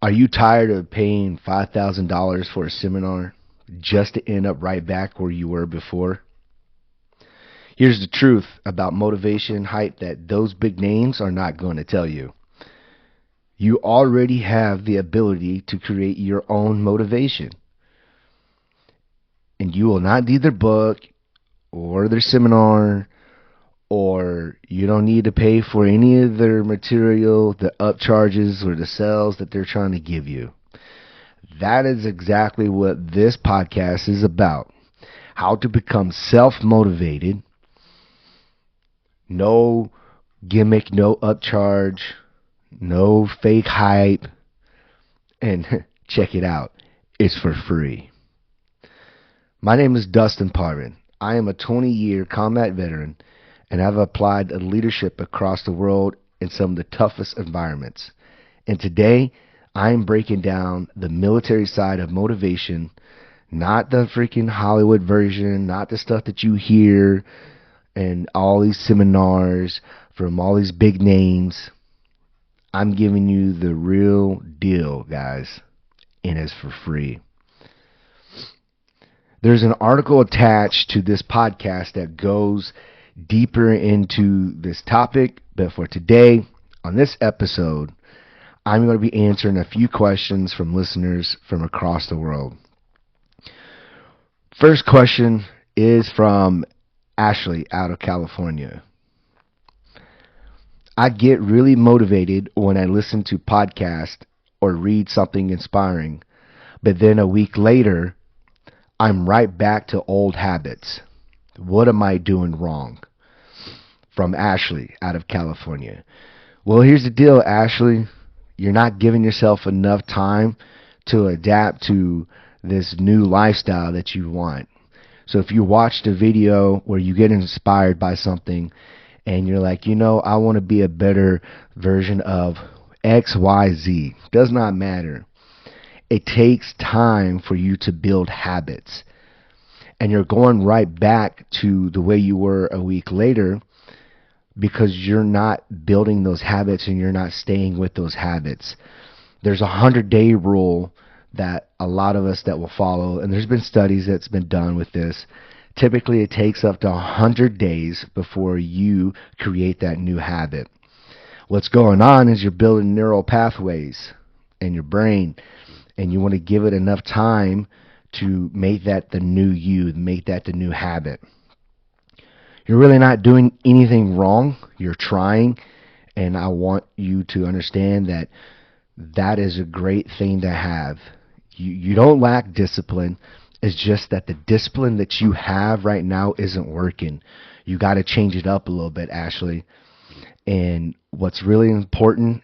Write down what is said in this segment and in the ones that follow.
Are you tired of paying $5,000 for a seminar just to end up right back where you were before? Here's the truth about motivation and hype that those big names are not going to tell you. You already have the ability to create your own motivation. And you will not need their book or their seminar, or you don't need to pay for any of their material, the upcharges or the sales that they're trying to give you. That is exactly what this podcast is about. How to become self-motivated. No gimmick, no upcharge, no fake hype. And check it out. It's for free. My name is Dustin Parvin. I am a 20-year combat veteran, and I've applied leadership across the world in some of the toughest environments. And today, I'm breaking down the military side of motivation, not the freaking Hollywood version, not the stuff that you hear and all these seminars from all these big names. I'm giving you the real deal, guys, and it's for free. There's an article attached to this podcast that goes deeper into this topic, but for today, on this episode, I'm going to be answering a few questions from listeners from across the world. First question is from Ashley out of California. I get really motivated when I listen to podcasts or read something inspiring, but then a week later, I'm right back to old habits. What am I doing wrong? From Ashley out of California. Well, here's the deal, Ashley. You're not giving yourself enough time to adapt to this new lifestyle that you want. So if you watched a video where you get inspired by something and you're like, I want to be a better version of X, Y, Z. Does not matter. It takes time for you to build habits. And you're going right back to the way you were a week later because you're not building those habits and you're not staying with those habits. There's a 100-day rule that a lot of us that will follow, and there's been studies that's been done with this. Typically, it takes up to 100 days before you create that new habit. What's going on is you're building neural pathways in your brain, and you want to give it enough time to make that the new you, make that the new habit. You're really not doing anything wrong. You're trying, and I want you to understand that that is a great thing to have. You don't lack discipline. It's just that the discipline that you have right now isn't working. You got to change it up a little bit, Ashley. And what's really important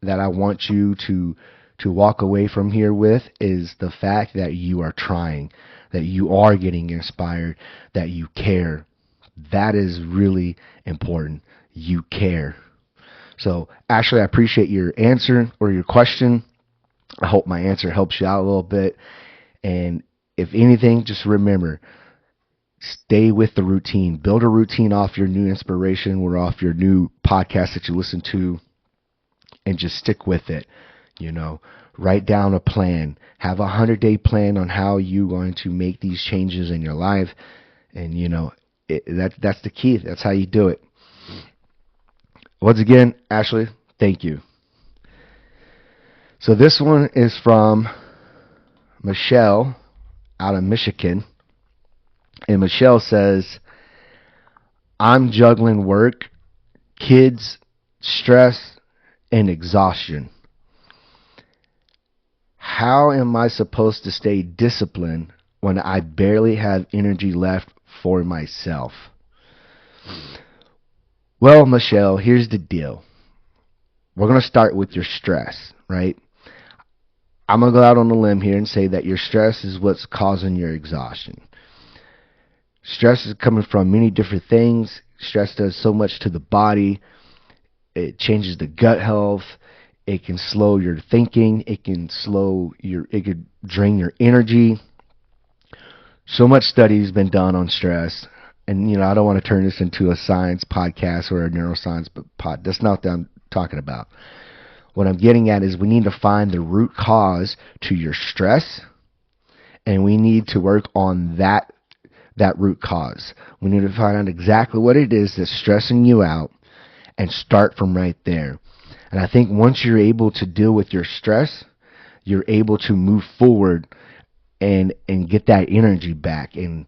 that I want you to walk away from here with is the fact that you are trying, that you are getting inspired, that you care. That is really important. You care. So, Ashley, I appreciate your answer or your question. I hope my answer helps you out a little bit. And if anything, just remember, stay with the routine. Build a routine off your new inspiration or off your new podcast that you listen to, and just stick with it. Write down a plan. Have a 100-day plan on how you're going to make these changes in your life. And, that's the key. That's how you do it. Once again, Ashley, thank you. So this one is from Michelle out of Michigan. And Michelle says, I'm juggling work, kids, stress, and exhaustion. How am I supposed to stay disciplined when I barely have energy left for myself? Well, Michelle, here's the deal. We're going to start with your stress, right? I'm going to go out on a limb here and say that your stress is what's causing your exhaustion. Stress is coming from many different things. Stress does so much to the body. It changes the gut health. It can slow your thinking. It can drain your energy. So much study has been done on stress. And, I don't want to turn this into a science podcast or a neuroscience pod. That's not what I'm talking about. What I'm getting at is we need to find the root cause to your stress, and we need to work on that root cause. We need to find out exactly what it is that's stressing you out and start from right there. And I think once you're able to deal with your stress, you're able to move forward and get that energy back, and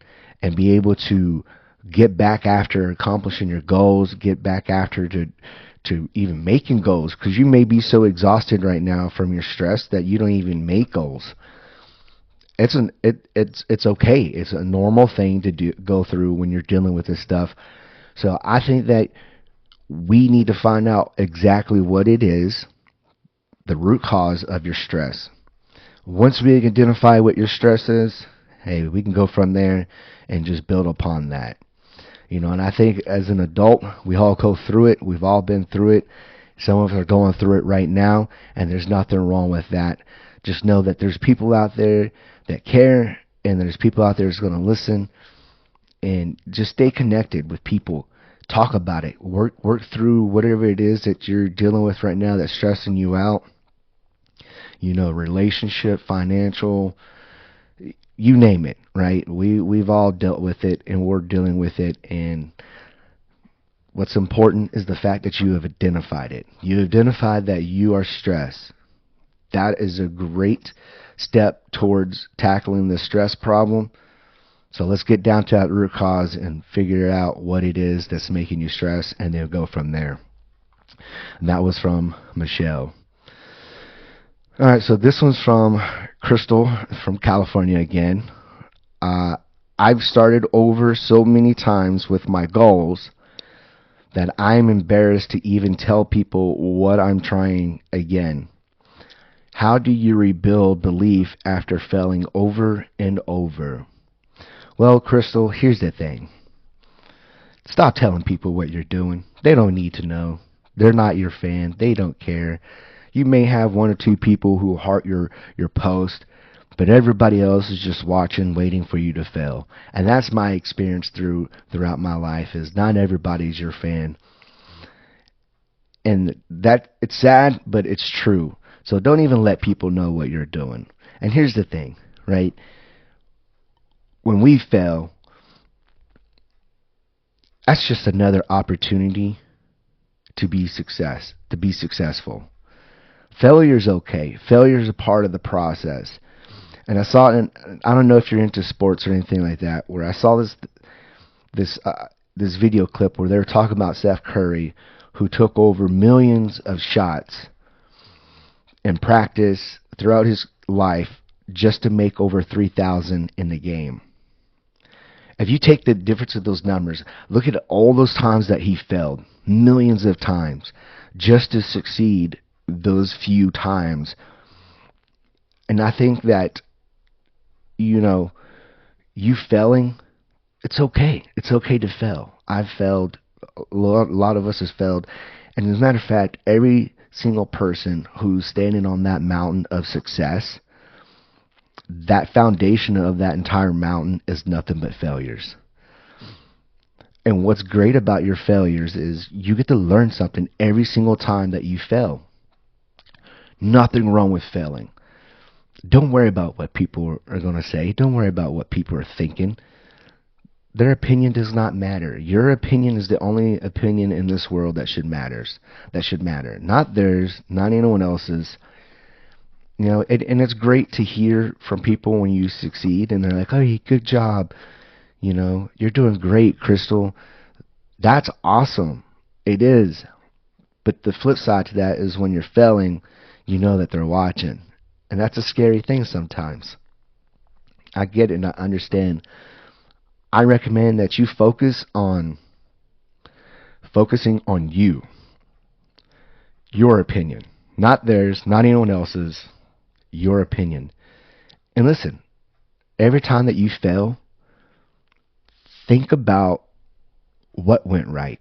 be able to get back after accomplishing your goals, get back after to even making goals, because you may be so exhausted right now from your stress that you don't even make goals. It's okay. It's a normal thing to go through when you're dealing with this stuff. So I think that we need to find out exactly what it is, the root cause of your stress. Once we identify what your stress is, hey, we can go from there and just build upon that. And I think as an adult, we all go through it. We've all been through it. Some of us are going through it right now, and there's nothing wrong with that. Just know that there's people out there that care, and there's people out there that's going to listen, and just stay connected with people. Talk about it. Work through whatever it is that you're dealing with right now that's stressing you out. Relationship, financial, you name it, right? We've all dealt with it, and we're dealing with it. And what's important is the fact that you have identified it. You identified that you are stressed. That is a great step towards tackling the stress problem. So let's get down to that root cause and figure out what it is that's making you stress, and then go from there. And that was from Michelle. All right, so this one's from Crystal from California again. I've started over so many times with my goals that I'm embarrassed to even tell people what I'm trying again. How do you rebuild belief after failing over and over? Well, Crystal, here's the thing. Stop telling people what you're doing. They don't need to know. They're not your fan. They don't care. You may have one or two people who heart your post, but everybody else is just watching, waiting for you to fail. And that's my experience throughout my life, is not everybody's your fan. And that, it's sad, but it's true. So don't even let people know what you're doing. And here's the thing, right? When we fail, that's just another opportunity to be successful. Failure is okay. Failure is a part of the process. And I saw it I don't know if you're into sports or anything like that, where I saw this video clip where they were talking about Steph Curry, who took over millions of shots in practice throughout his life just to make over 3,000 in the game. If you take the difference of those numbers, look at all those times that he failed, millions of times, just to succeed those few times. And I think that, you failing, it's okay. It's okay to fail. I've failed. A lot of us has failed. And as a matter of fact, every single person who's standing on that mountain of success, that foundation of that entire mountain is nothing but failures. And what's great about your failures is you get to learn something every single time that you fail. Nothing wrong with failing. Don't worry about what people are going to say. Don't worry about what people are thinking. Their opinion does not matter. Your opinion is the only opinion in this world that should matter. Not theirs, not anyone else's. And it's great to hear from people when you succeed, and they're like, "Oh, good job. You're doing great, Crystal." That's awesome. It is. But the flip side to that is when you're failing, you know that they're watching. And that's a scary thing sometimes. I get it and I understand. I recommend that you focusing on you. Your opinion. Not theirs, not anyone else's. Your opinion. And listen, every time that you fail, think about what went right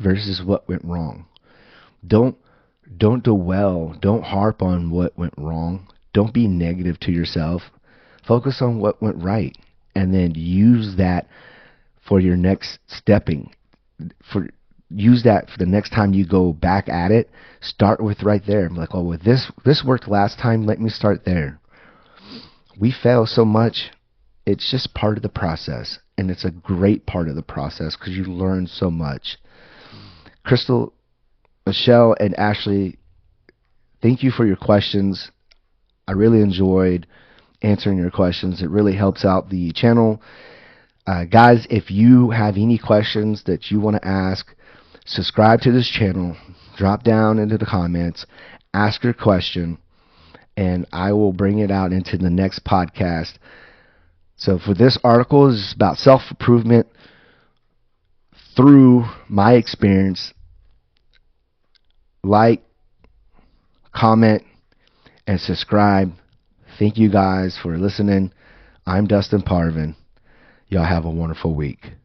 versus what went wrong. Don't dwell, don't harp on what went wrong. Don't be negative to yourself. Focus on what went right, and then use that for your next stepping, for use that for the next time you go back at it. Start with right there. I'm like, oh, well, this worked last time. Let me start there. We fail so much. It's just part of the process, and it's a great part of the process because you learn so much. Crystal, Michelle, and Ashley, thank you for your questions. I really enjoyed answering your questions. It really helps out the channel. Guys, if you have any questions that you want to ask, subscribe to this channel, drop down into the comments, ask your question, and I will bring it out into the next podcast. So for this article, is about self-improvement through my experience. Like, comment, and subscribe. Thank you guys for listening. I'm Dustin Parvin. Y'all have a wonderful week.